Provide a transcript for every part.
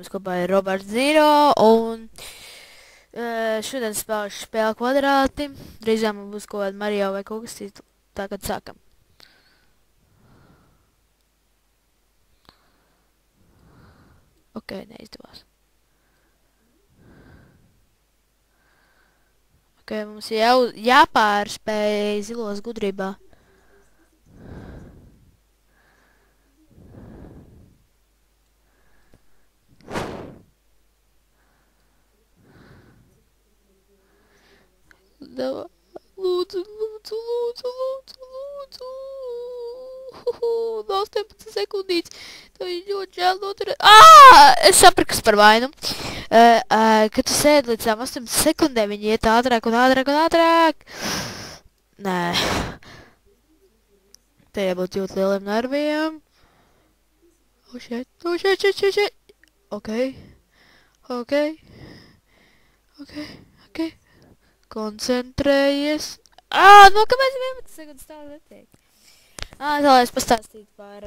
jums kopā ir Roberts Zero, un šodien spēlēšu spēli kvadrāti. Drīzāk man būs kaut kāda Mario vai kaut kas cits, tā kad sākam. Ok, neizdevās. Ok, mums jau jāpārspēj zilos gudrībā. Lūdzu. 18 sekundītes. To ir ļoti žēl noturēt. Es sapratu, kas par vainu. Kad tu sēdi līdz 18 sekundēm, viņi iet ātrāk un ātrāk un ātrāk. Nē. Te jābūt ļoti lieliem nerviem. Shit. Ok. Koncentrējies. Kāpēc 11 sekundes tā netiek? Tā lai es pastāstītu par,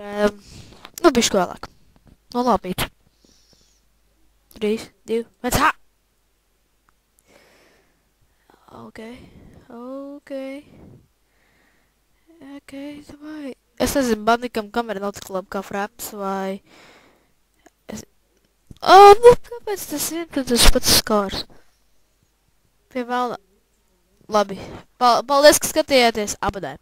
bišķi vēlāk. Labi. 3, 2, 1, ha! Ok, davai. Es nezinu, bandikam kamera nav tik labi kā fraps, vai... kāpēc tas ir tas pats skars? Pie vēlna. Labi. Paldies, ka skatījāties. Abonē.